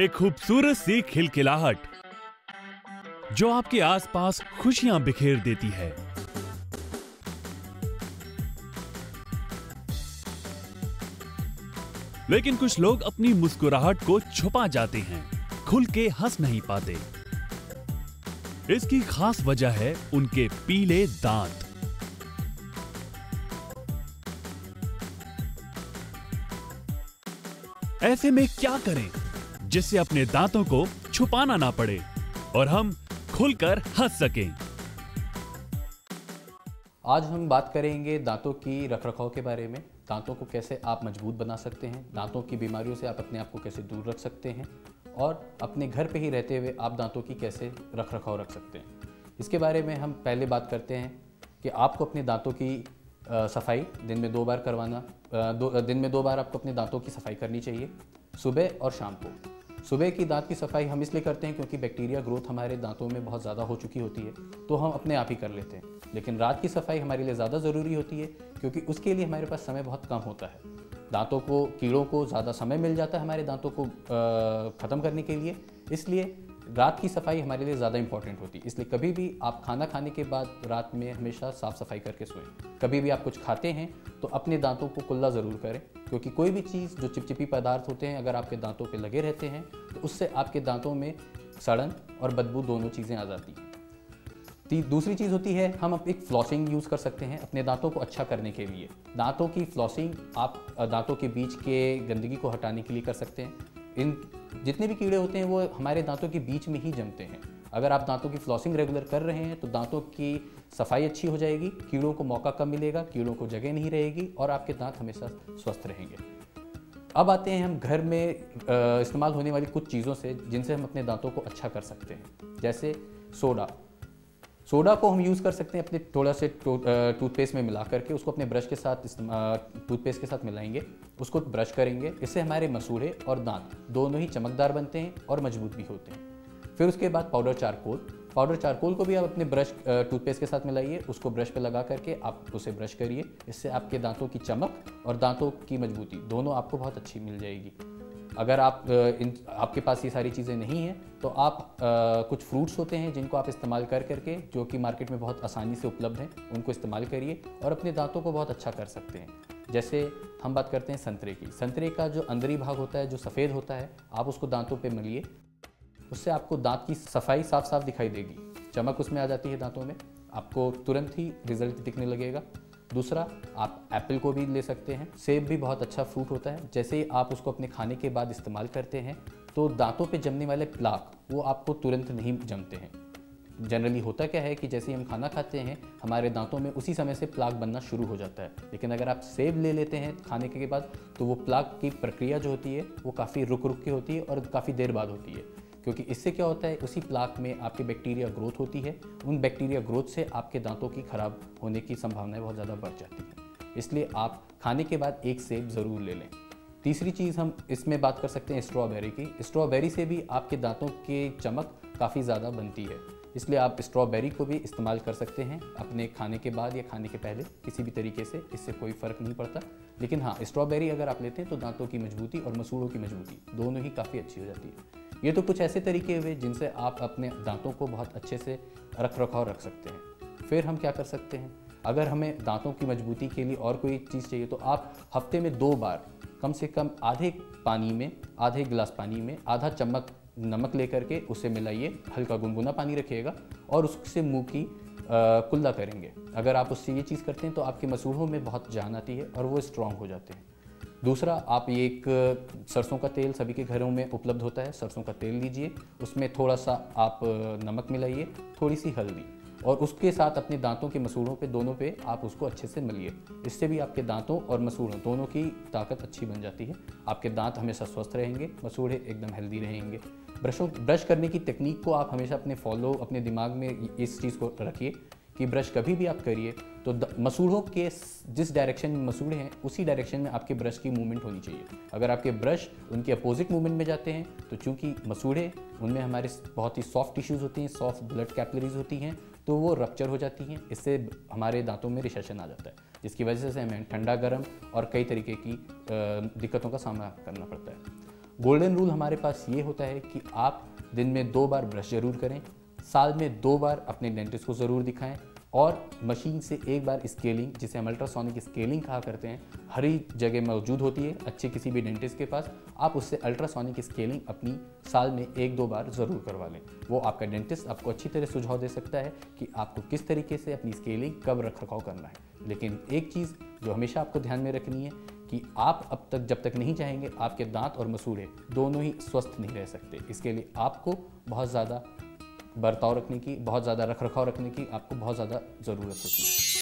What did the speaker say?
एक खूबसूरत सी खिलखिलाहट जो आपके आसपास खुशियां बिखेर देती है। लेकिन कुछ लोग अपनी मुस्कुराहट को छुपा जाते हैं, खुल के हंस नहीं पाते। इसकी खास वजह है उनके पीले दांत। ऐसे में क्या करें जिससे अपने दांतों को छुपाना ना पड़े और हम खुलकर हंस सकें। आज हम बात करेंगे दांतों की रखरखाव के बारे में। दांतों को कैसे आप मजबूत बना सकते हैं, दांतों की बीमारियों से आप अपने आप को कैसे दूर रख सकते हैं और अपने घर पे ही रहते हुए आप दांतों की कैसे रखरखाव रख सकते हैं। इसके बारे में हम पहले बात करते हैं कि आपको अपने दांतों की सफाई दिन में 2 बार करवाना। दिन में 2 बार आपको अपने दांतों की सफाई करनी चाहिए, सुबह और शाम को। सुबह की दांत की सफाई हम इसलिए करते हैं क्योंकि बैक्टीरिया ग्रोथ हमारे दांतों में बहुत ज़्यादा हो चुकी होती है, तो हम अपने आप ही कर लेते हैं। लेकिन रात की सफाई हमारे लिए ज़्यादा ज़रूरी होती है क्योंकि उसके लिए हमारे पास समय बहुत कम होता है। दांतों को कीड़ों को ज़्यादा समय मिल जाता है हमारे दांतों को ख़त्म करने के लिए, इसलिए रात की सफाई हमारे लिए ज़्यादा इंपॉर्टेंट होती है। इसलिए कभी भी आप खाना खाने के बाद रात में हमेशा साफ़ सफाई करके सोएं। कभी भी आप कुछ खाते हैं तो अपने दांतों को कुल्ला ज़रूर करें, क्योंकि कोई भी चीज़ जो चिपचिपी पदार्थ होते हैं अगर आपके दांतों पे लगे रहते हैं तो उससे आपके दांतों में सड़न और बदबू दोनों चीज़ें आ जाती हैं। दूसरी चीज़ होती है, हम एक फ्लॉसिंग यूज़ कर सकते हैं अपने दांतों को अच्छा करने के लिए। दांतों की फ्लॉसिंग आप दांतों के बीच के गंदगी को हटाने के लिए कर सकते हैं। इन जितने भी कीड़े होते हैं वो हमारे दांतों के बीच में ही जमते हैं। अगर आप दांतों की फ्लॉसिंग रेगुलर कर रहे हैं तो दांतों की सफाई अच्छी हो जाएगी, कीड़ों को मौका कम मिलेगा, कीड़ों को जगह नहीं रहेगी और आपके दांत हमेशा स्वस्थ रहेंगे। अब आते हैं हम घर में इस्तेमाल होने वाली कुछ चीज़ों से जिनसे हम अपने दांतों को अच्छा कर सकते हैं। जैसे सोडा को हम यूज़ कर सकते हैं अपने थोड़ा से टूथपेस्ट में मिला करके, उसको अपने ब्रश के साथ टूथपेस्ट के साथ मिलाएंगे, उसको ब्रश करेंगे। इससे हमारे मसूड़े और दांत दोनों ही चमकदार बनते हैं और मजबूत भी होते हैं। फिर उसके बाद पाउडर चारकोल को भी आप अपने ब्रश टूथपेस्ट के साथ मिलाइए, उसको ब्रश पे लगा करके आप उसे ब्रश करिए। इससे आपके दांतों की चमक और दांतों की मजबूती दोनों आपको बहुत अच्छी मिल जाएगी। अगर आपके पास ये सारी चीज़ें नहीं हैं तो आप कुछ फ्रूट्स होते हैं जिनको आप इस्तेमाल करके, जो कि मार्केट में बहुत आसानी से उपलब्ध हैं, उनको इस्तेमाल करिए और अपने दांतों को बहुत अच्छा कर सकते हैं। जैसे हम बात करते हैं संतरे की। संतरे का जो अंदरी भाग होता है, जो सफ़ेद होता है, आप उसको दांतों पे मलिए, उससे आपको दांत की सफाई साफ साफ दिखाई देगी, चमक उसमें आ जाती है दांतों में, आपको तुरंत ही रिजल्ट दिखने लगेगा। दूसरा, आप एप्पल को भी ले सकते हैं। सेब भी बहुत अच्छा फ्रूट होता है। जैसे ही आप उसको अपने खाने के बाद इस्तेमाल करते हैं तो दांतों पे जमने वाले प्लाक वो आपको तुरंत नहीं जमते हैं। जनरली होता क्या है कि जैसे ही हम खाना खाते हैं हमारे दांतों में उसी समय से प्लाक बनना शुरू हो जाता है, लेकिन अगर आप सेब ले लेते हैं खाने के बाद तो वो प्लाक की प्रक्रिया जो होती है वो काफ़ी रुक के होती है और काफ़ी देर बाद होती है। क्योंकि इससे क्या होता है, उसी प्लाक में आपकी बैक्टीरिया ग्रोथ होती है, उन बैक्टीरिया ग्रोथ से आपके दांतों की खराब होने की संभावनाएं बहुत ज़्यादा बढ़ जाती हैं। इसलिए आप खाने के बाद एक सेब ज़रूर ले लें। तीसरी चीज़ हम इसमें बात कर सकते हैं स्ट्रॉबेरी की। स्ट्रॉबेरी से भी आपके दांतों की चमक काफ़ी ज़्यादा बनती है, इसलिए आप स्ट्रॉबेरी को भी इस्तेमाल कर सकते हैं अपने खाने के बाद या खाने के पहले, किसी भी तरीके से, इससे कोई फ़र्क नहीं पड़ता। लेकिन हाँ, स्ट्रॉबेरी अगर आप लेते हैं तो दांतों की मजबूती और मसूड़ों की मजबूती दोनों ही काफ़ी अच्छी हो जाती है। ये तो कुछ ऐसे तरीके हुए जिनसे आप अपने दांतों को बहुत अच्छे से रखरखाव रख सकते हैं। फिर हम क्या कर सकते हैं, अगर हमें दांतों की मजबूती के लिए और कोई चीज़ चाहिए तो आप हफ्ते में 2 बार कम से कम आधे गिलास पानी में आधा चम्मच नमक लेकर के उसे मिलाइए, हल्का गुनगुना पानी रखिएगा और उससे मुंह की कुल्ला करेंगे। अगर आप उससे ये चीज़ करते हैं तो आपके मसूड़ों में बहुत जान आती है और वो स्ट्रांग हो जाते हैं। दूसरा, आप एक सरसों का तेल सभी के घरों में उपलब्ध होता है, सरसों का तेल लीजिए, उसमें थोड़ा सा आप नमक मिलाइए, थोड़ी सी हल्दी, और उसके साथ अपने दांतों के मसूड़ों पे दोनों पे आप उसको अच्छे से मलिए। इससे भी आपके दांतों और मसूड़ों दोनों की ताकत अच्छी बन जाती है। आपके दांत हमेशा स्वस्थ रहेंगे, मसूड़े एकदम हेल्दी रहेंगे। ब्रश करने की टेक्निक को आप हमेशा अपने दिमाग में इस चीज़ को रखिए कि ब्रश कभी भी आप करिए तो मसूड़ों के जिस डायरेक्शन में मसूड़े हैं उसी डायरेक्शन में आपके ब्रश की मूवमेंट होनी चाहिए। अगर आपके ब्रश उनके अपोजिट मूवमेंट में जाते हैं तो चूंकि मसूड़े उनमें हमारे बहुत ही सॉफ्ट टिश्यूज़ होती हैं, सॉफ्ट ब्लड कैपिलरीज होती हैं, तो वो रप्चर हो जाती हैं। इससे हमारे दांतों में रिसेशन आ जाता है, जिसकी वजह से हमें ठंडा गर्म और कई तरीके की दिक्कतों का सामना करना पड़ता है। गोल्डन रूल हमारे पास ये होता है कि आप दिन में 2 बार ब्रश जरूर करें, साल में 2 बार अपने डेंटिस्ट को ज़रूर दिखाएं और मशीन से 1 बार स्केलिंग, जिसे हम अल्ट्रासोनिक स्केलिंग कहा करते हैं, हर ही जगह मौजूद होती है अच्छे किसी भी डेंटिस्ट के पास। आप उससे अल्ट्रासोनिक स्केलिंग अपनी साल में 1-2 बार ज़रूर करवा लें। वो आपका डेंटिस्ट आपको अच्छी तरह सुझाव दे सकता है कि आपको किस तरीके से अपनी स्केलिंग कब रख रखाव करना है। लेकिन एक चीज़ जो हमेशा आपको ध्यान में रखनी है कि आप अब तक जब तक नहीं चाहेंगे आपके दांत और मसूड़े दोनों ही स्वस्थ नहीं रह सकते। इसके लिए आपको बहुत ज़्यादा बर्ताव रखने की, बहुत ज़्यादा रख रखाव रखने की आपको बहुत ज़्यादा ज़रूरत होती है।